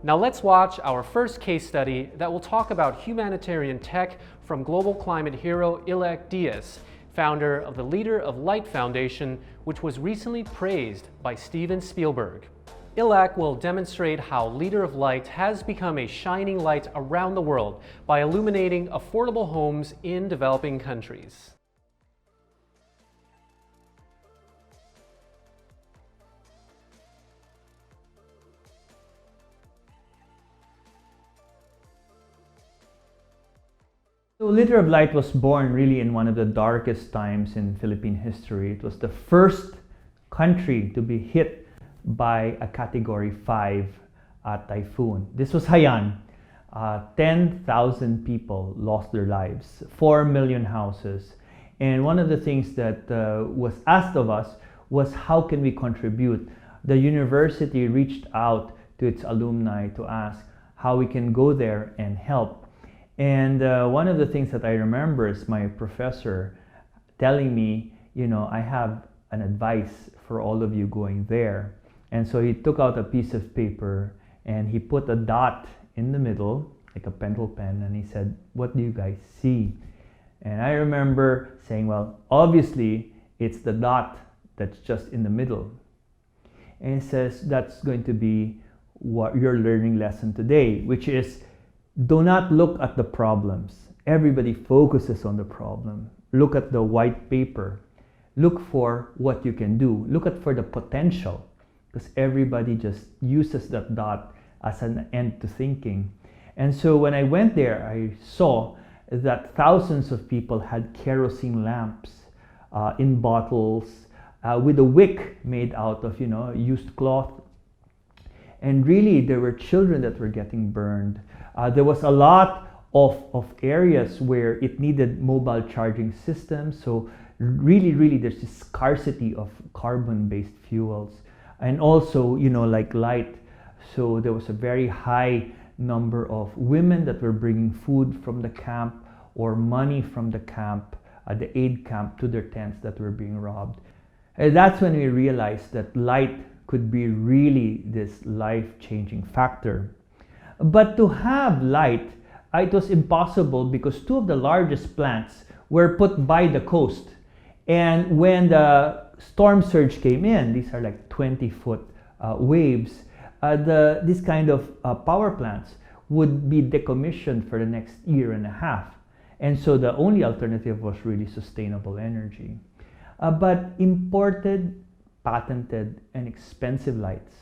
Now let's watch our first case study that will talk about humanitarian tech from global climate hero Illac Diaz, founder of the Leader of Light Foundation, which was recently praised by Steven Spielberg. Illac will demonstrate how Leader of Light has become a shining light around the world by illuminating affordable homes in developing countries. So Leader of Light was born really in one of the darkest times in Philippine history. It was the first country to be hit by a Category 5 typhoon. This was Haiyan. 10,000 people lost their lives, 4 million houses. And one of the things that was asked of us was how can we contribute? The university reached out to its alumni to ask how we can go there and help. And one of the things that I remember is my professor telling me, you know, I have an advice for all of you going there. And so he took out a piece of paper and he put a dot in the middle, like a pencil pen, and he said, "What do you guys see?" And I remember saying, well, obviously it's the dot that's just in the middle. And he says, that's going to be what your learning lesson today, which is do not look at the problems. Everybody focuses on the problem. Look at the white paper. Look for what you can do. Look at for the potential, because everybody just uses that dot as an end to thinking. And so when I went there, I saw that thousands of people had kerosene lamps in bottles with a wick made out of, you know, used cloth. And really, there were children that were getting burned. There was a lot of areas where it needed mobile charging systems. So really, there's this scarcity of carbon-based fuels. And also, you know, like light. So there was a very high number of women that were bringing food from the camp or money from the camp, the aid camp, to their tents that were being robbed. And that's when we realized that light could be really this life-changing factor. But to have light, it was impossible because two of the largest plants were put by the coast. And when the storm surge came in, these are like 20-foot waves, this kind of power plants would be decommissioned for the next year and a half. And so the only alternative was really sustainable energy. But imported, patented, and expensive lights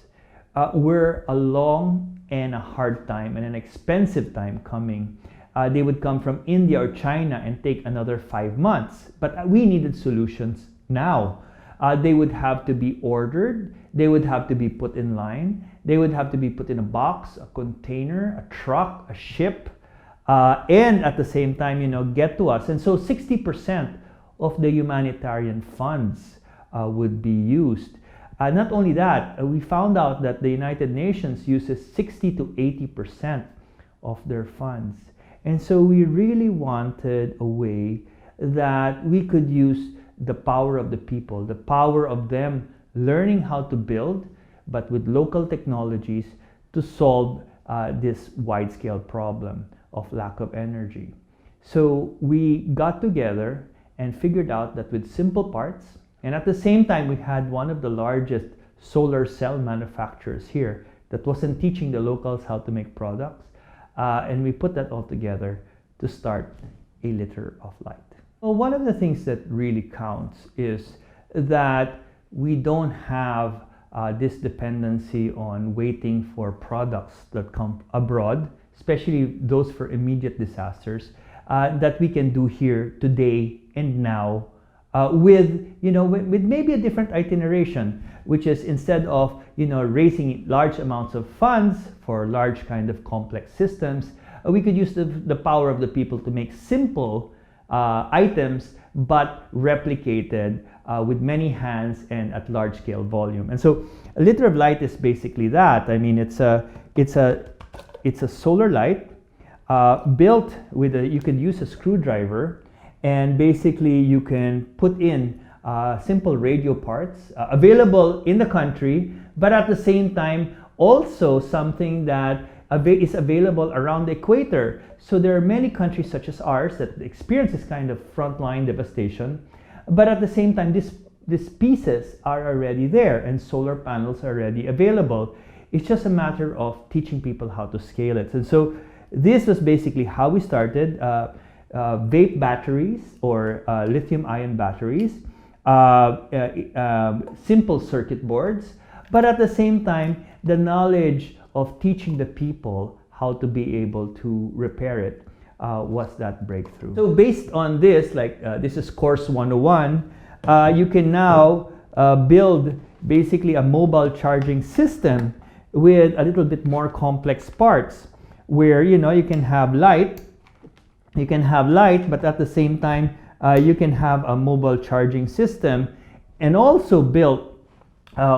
were a long and a hard time and an expensive time coming. They would come from India or China and take another 5 months. But we needed solutions now. They would have to be ordered. They would have to be put in line. They would have to be put in a box, a container, a truck, a ship, and at the same time, you know, get to us. And so 60% of the humanitarian funds would be used. Not only that, we found out that the United Nations uses 60 to 80% of their funds. And so we really wanted a way that we could use the power of the people, the power of them learning how to build, but with local technologies to solve this wide-scale problem of lack of energy. So we got together and figured out that with simple parts, and at the same time we had one of the largest solar cell manufacturers here that wasn't teaching the locals how to make products, and we put that all together to start a Leader of Light. Well, one of the things that really counts is that we don't have this dependency on waiting for products that come abroad, especially those for immediate disasters, that we can do here today and now with maybe a different itineration, which is instead of, you know, raising large amounts of funds for large kind of complex systems, we could use the power of the people to make simple items, but replicated with many hands and at large scale volume. And so a Leader of Light is basically that. I mean, it's a solar light built with you could use a screwdriver, and basically you can put in simple radio parts available in the country, but at the same time also something that is available around the equator. So there are many countries such as ours that experience this kind of frontline devastation, but at the same time, these pieces are already there and solar panels are already available. It's just a matter of teaching people how to scale it. And so this was basically how we started. Vape batteries or lithium-ion batteries, simple circuit boards, but at the same time, the knowledge of teaching the people how to be able to repair it was that breakthrough. So based on this, this is course 101, you can now build basically a mobile charging system with a little bit more complex parts where you can have light, but at the same time you can have a mobile charging system and also built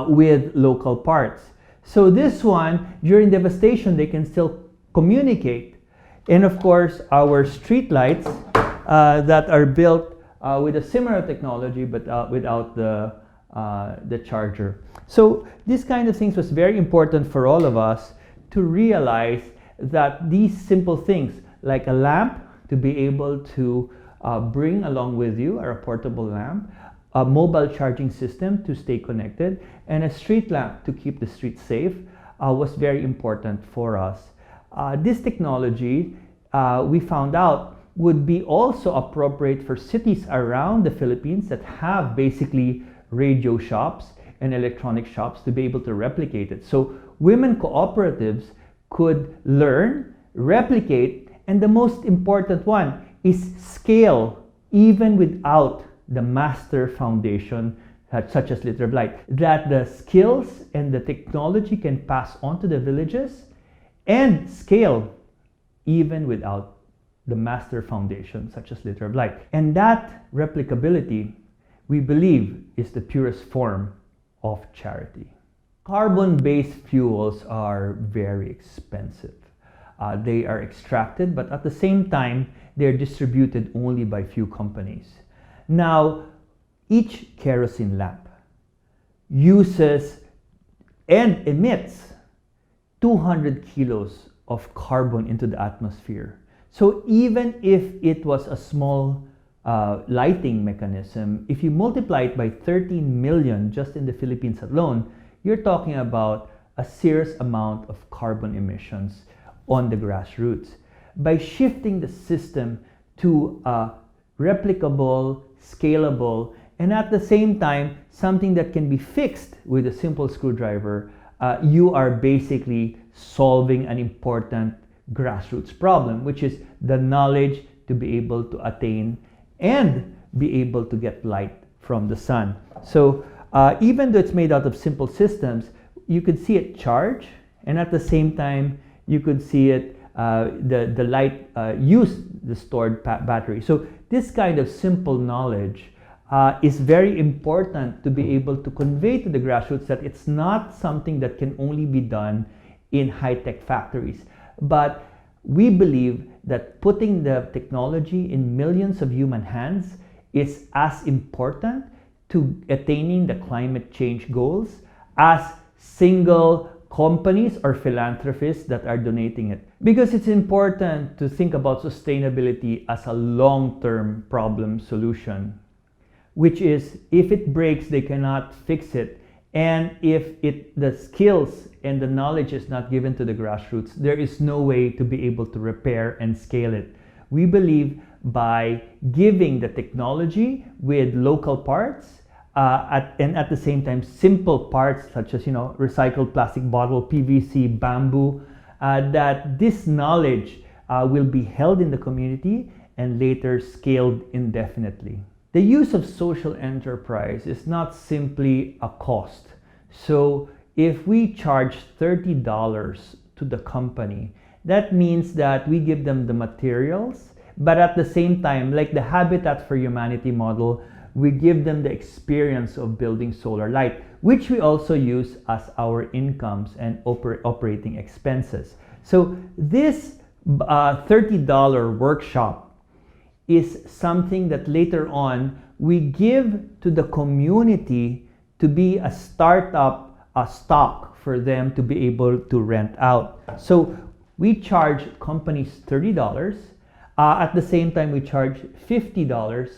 with local parts. So this one, during devastation, they can still communicate. And of course, our street lights that are built with a similar technology, but without the charger. So this kind of things was very important for all of us to realize that these simple things, like a lamp to be able to bring along with you, or a portable lamp, a mobile charging system to stay connected, and a street lamp to keep the streets safe was very important for us. This technology, we found out, would be also appropriate for cities around the Philippines that have basically radio shops and electronic shops to be able to replicate it. So women cooperatives could learn, replicate, and the most important one is scale even without the master foundation such as Liter of Light, that the skills and the technology can pass on to the villages and scale even without the master foundation such as Liter of Light. And that replicability, we believe, is the purest form of charity. Carbon-based fuels are very expensive. They are extracted, but at the same time, they're distributed only by few companies. Now, each kerosene lamp uses and emits 200 kilos of carbon into the atmosphere. So even if it was a small lighting mechanism, if you multiply it by 13 million just in the Philippines alone, you're talking about a serious amount of carbon emissions on the grassroots. By shifting the system to a replicable, scalable, and at the same time, something that can be fixed with a simple screwdriver, you are basically solving an important grassroots problem, which is the knowledge to be able to attain and be able to get light from the sun. So even though it's made out of simple systems, you could see it charge, and at the same time, you could see it, the light use the stored battery. So this kind of simple knowledge is very important to be able to convey to the grassroots that it's not something that can only be done in high-tech factories. But we believe that putting the technology in millions of human hands is as important to attaining the climate change goals as single companies or philanthropists that are donating it. Because it's important to think about sustainability as a long-term problem solution, which is if it breaks, they cannot fix it. And if the skills and the knowledge is not given to the grassroots, there is no way to be able to repair and scale it. We believe by giving the technology with local parts, and at the same time simple parts such as recycled plastic bottle, PVC, bamboo, that this knowledge will be held in the community and later scaled indefinitely. The use of social enterprise is not simply a cost. So if we charge $30 to the company, that means that we give them the materials, but at the same time, like the Habitat for Humanity model, we give them the experience of building solar light, which we also use as our incomes and operating expenses. So this $30 workshop is something that later on we give to the community to be a startup stock for them to be able to rent out. So we charge companies $30. At the same time, we charge $50,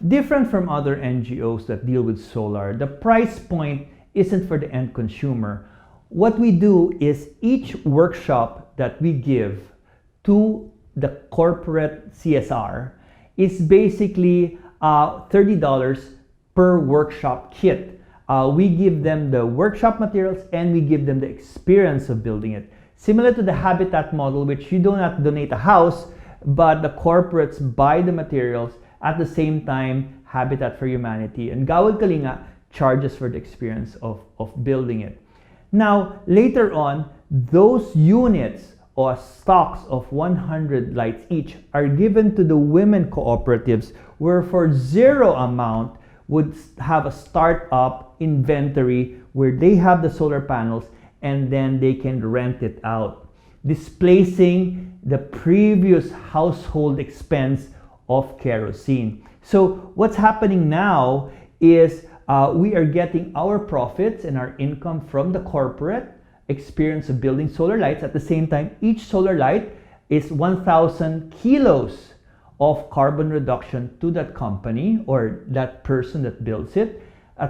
different from other NGOs that deal with solar. The price point isn't for the end consumer. What we do is each workshop that we give to the corporate CSR is basically $30 per workshop kit. We give them the workshop materials and we give them the experience of building it. Similar to the habitat model, which you do not donate a house, but the corporates buy the materials, at the same time Habitat for Humanity and Gawad Kalinga charges for the experience of building it. Now, later on, those units or stocks of 100 lights each are given to the women cooperatives, where for zero amount would have a startup inventory where they have the solar panels and then they can rent it out, displacing the previous household expense of kerosene. So what's happening now is we are getting our profits and our income from the corporate experience of building solar lights. At the same time, each solar light is 1,000 kilos of carbon reduction to that company or that person that builds it,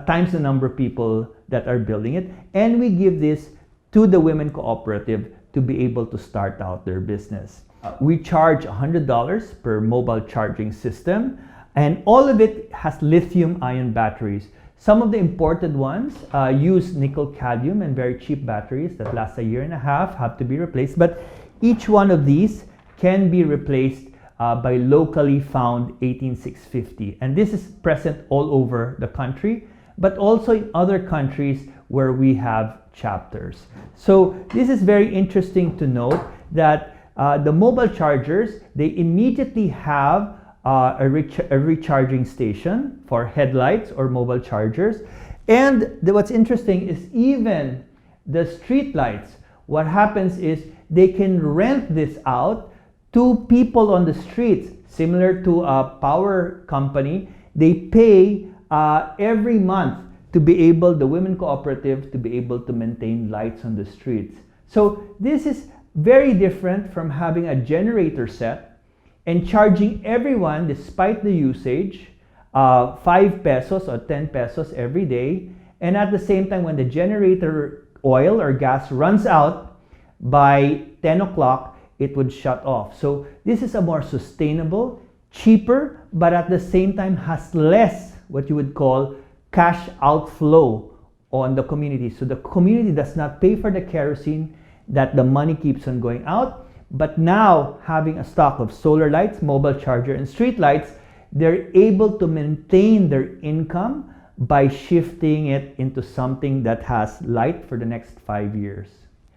times the number of people that are building it. And we give this to the women cooperative to be able to start out their business. We charge $100 per mobile charging system, and all of it has lithium-ion batteries. Some of the imported ones use nickel-cadmium and very cheap batteries that last a year and a half, have to be replaced, but each one of these can be replaced by locally found 18650. And this is present all over the country, but also in other countries where we have chapters. So this is very interesting to note that the mobile chargers, they immediately have a recharging station for headlights or mobile chargers. And what's interesting is even the street lights, what happens is they can rent this out to people on the streets, similar to a power company. They pay every month to be able, the women cooperative, to be able to maintain lights on the streets. So this is very different from having a generator set and charging everyone, despite the usage, 5 pesos or 10 pesos every day. And at the same time, when the generator oil or gas runs out by 10 o'clock, it would shut off. So this is a more sustainable, cheaper, but at the same time has less what you would call cash outflow on the community. So the community does not pay for the kerosene, that the money keeps on going out. But now, having a stock of solar lights, mobile charger, and street lights, they're able to maintain their income by shifting it into something that has light for the next 5 years.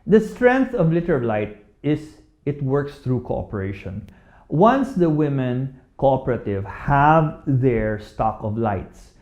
The strength of Liter of Light is it works through cooperation. Once the women cooperative have their stock of lights,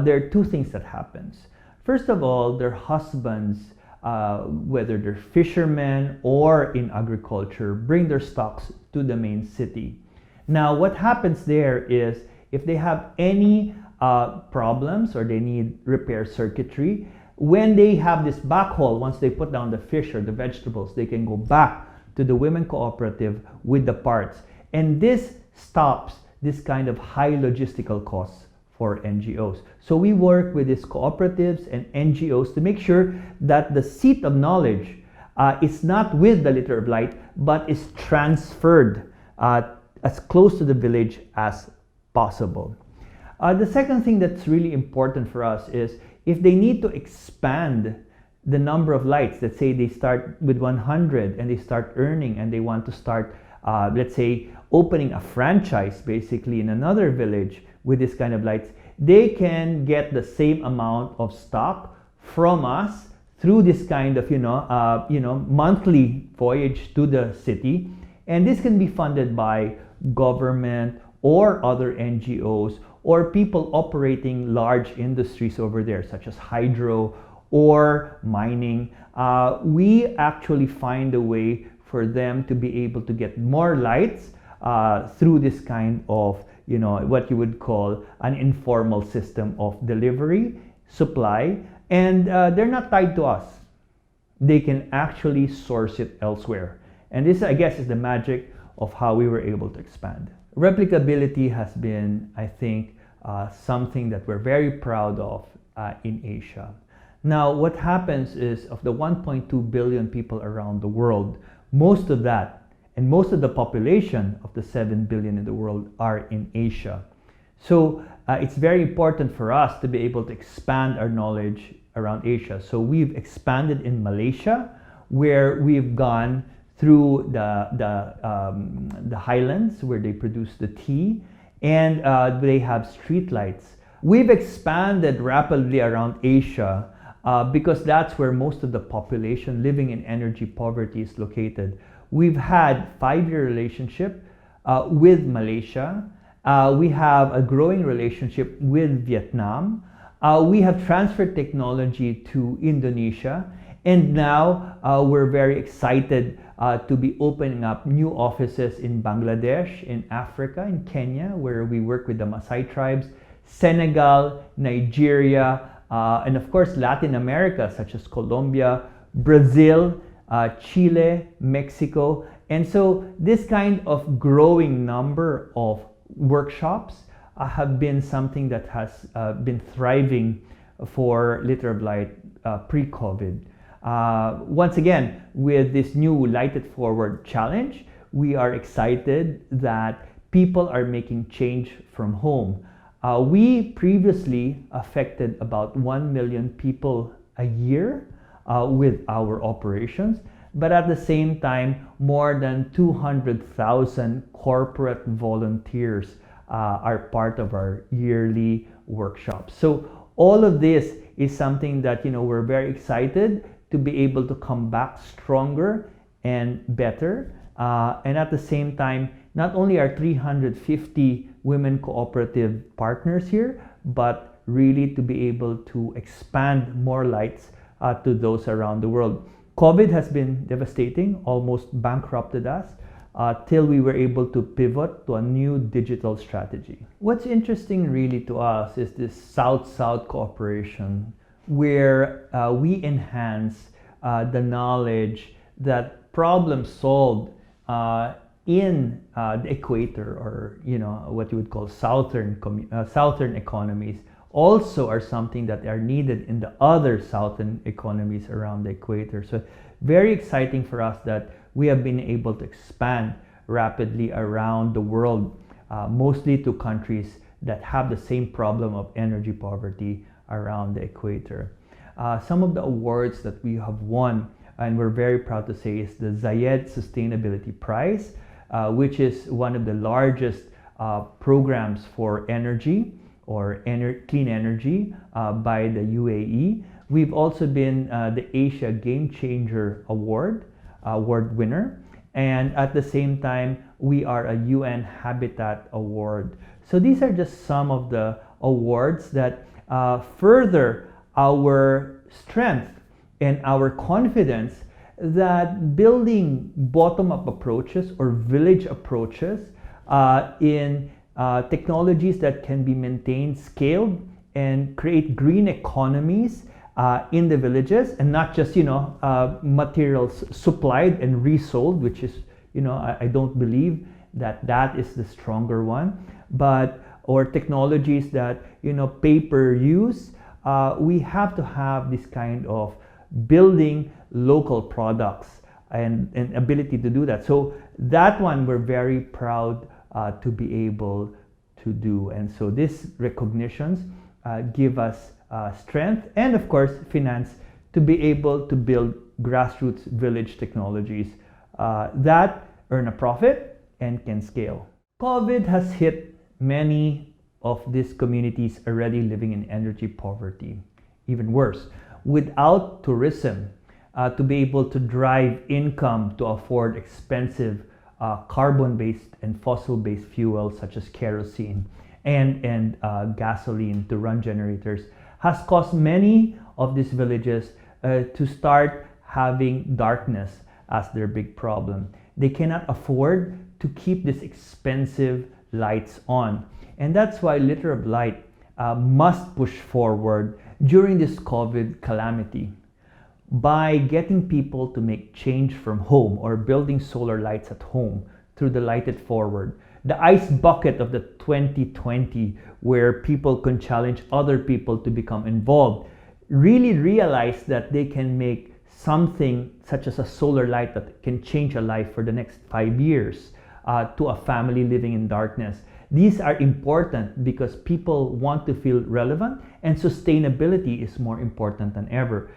there are two things that happens. First of all, their husbands, whether they're fishermen or in agriculture, bring their stocks to the main city. Now, what happens there is if they have any problems or they need repair circuitry, when they have this backhaul, once they put down the fish or the vegetables, they can go back to the women cooperative with the parts. And this stops this kind of high logistical costs for NGOs. So we work with these cooperatives and NGOs to make sure that the seat of knowledge is not with the Liter of Light, but is transferred as close to the village as possible. The second thing that's really important for us is if they need to expand the number of lights, let's say they start with 100 and they start earning and they want to start, let's say, opening a franchise basically in another village with this kind of lights, they can get the same amount of stock from us through this kind of monthly voyage to the city. And this can be funded by government or other NGOs or people operating large industries over there, such as hydro or mining. We actually find a way for them to be able to get more lights through this kind of, what you would call an informal system of delivery supply, and they're not tied to us. They can actually source it elsewhere. And this, I guess, is the magic of how we were able to expand. Replicability has been, I think, something that we're very proud of in Asia. Now, what happens is, of the 1.2 billion people around the world, most of that, and most of the population of the 7 billion in the world are in Asia. So it's very important for us to be able to expand our knowledge around Asia. So we've expanded in Malaysia, where we've gone through the highlands where they produce the tea, and they have street lights. We've expanded rapidly around Asia because that's where most of the population living in energy poverty is located. We've had 5-year relationship with Malaysia. We have a growing relationship with Vietnam. We have transferred technology to Indonesia. And now we're very excited to be opening up new offices in Bangladesh, in Africa, in Kenya, where we work with the Maasai tribes, Senegal, Nigeria, and of course Latin America, such as Colombia, Brazil, Chile, Mexico. And so this kind of growing number of workshops have been something that has been thriving for Liter of Light pre-COVID. Once again, with this new Light It Forward challenge, we are excited that people are making change from home. We previously affected about 1 million people a year with our operations, but at the same time, more than 200,000 corporate volunteers are part of our yearly workshops. So all of this is something that we're very excited to be able to come back stronger and better. And at the same time, not only are 350 women cooperative partners here, but really to be able to expand more lights to those around the world. COVID has been devastating, almost bankrupted us, till we were able to pivot to a new digital strategy. What's interesting really to us is this South-South cooperation, where we enhance the knowledge that problems solved in the equator, or what you would call southern economies, also are something that are needed in the other southern economies around the equator. So very exciting for us that we have been able to expand rapidly around the world, mostly to countries that have the same problem of energy poverty around the equator. Some of the awards that we have won, and we're very proud to say, is the Zayed Sustainability Prize, which is one of the largest programs for energy or clean energy by the UAE. We've also been the Asia Game Changer Award winner, and at the same time we are a UN Habitat Award. So these are just some of the awards that further our strength and our confidence that building bottom-up approaches or village approaches in technologies that can be maintained, scaled, and create green economies in the villages, and not just materials supplied and resold, which is I don't believe that is the stronger one, but or technologies that pay per use. We have to have this kind of building local products and ability to do that. So that one we're very proud to be able to do. And so these recognitions give us strength and of course finance to be able to build grassroots village technologies that earn a profit and can scale. COVID has hit many of these communities already living in energy poverty. Even worse, without tourism to be able to drive income to afford expensive carbon-based and fossil-based fuels such as kerosene and gasoline to run generators, has caused many of these villages to start having darkness as their big problem. They cannot afford to keep these expensive lights on. And that's why Liter of Light must push forward during this COVID calamity by getting people to make change from home or building solar lights at home through the Light It Forward, the ice bucket of the 2020, where people can challenge other people to become involved, really realize that they can make something such as a solar light that can change a life for the next 5 years to a family living in darkness. These are important because people want to feel relevant, and sustainability is more important than ever.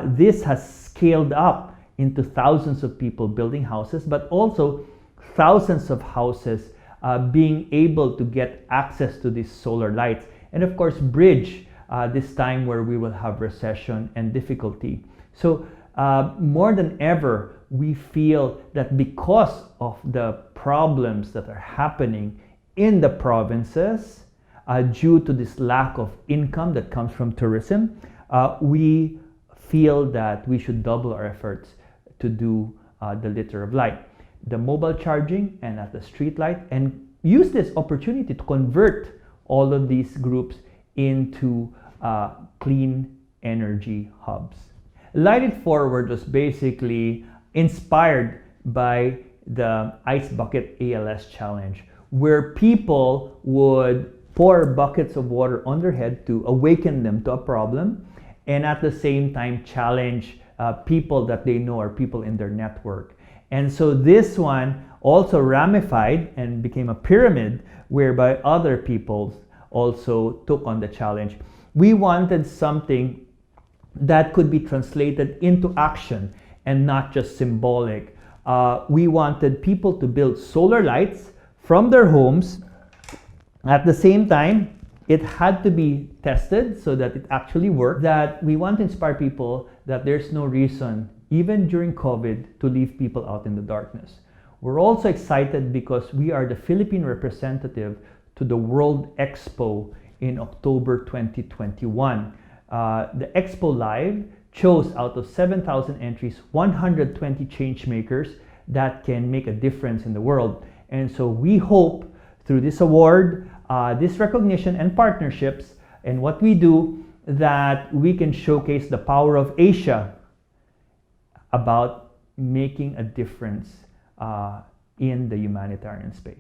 This has scaled up into thousands of people building houses, but also thousands of houses being able to get access to these solar lights, and of course bridge this time where we will have recession and difficulty. So more than ever, we feel that because of the problems that are happening in the provinces due to this lack of income that comes from tourism, we feel that we should double our efforts to do the litter of light, the mobile charging and at the street light, and use this opportunity to convert all of these groups into clean energy hubs. Light It Forward was basically inspired by the Ice Bucket ALS Challenge, where people would pour buckets of water on their head to awaken them to a problem, and at the same time challenge people that they know or people in their network. And so this one also ramified and became a pyramid whereby other people also took on the challenge. We wanted something that could be translated into action and not just symbolic. We wanted people to build solar lights from their homes. At the same time, it had to be tested so that it actually worked. That we want to inspire people that there's no reason, even during COVID, to leave people out in the darkness. We're also excited because we are the Philippine representative to the World Expo in October 2021. The Expo Live chose out of 7,000 entries 120 change makers that can make a difference in the world. And so we hope through this award, this recognition and partnerships and what we do, that we can showcase the power of Asia about making a difference in the humanitarian space.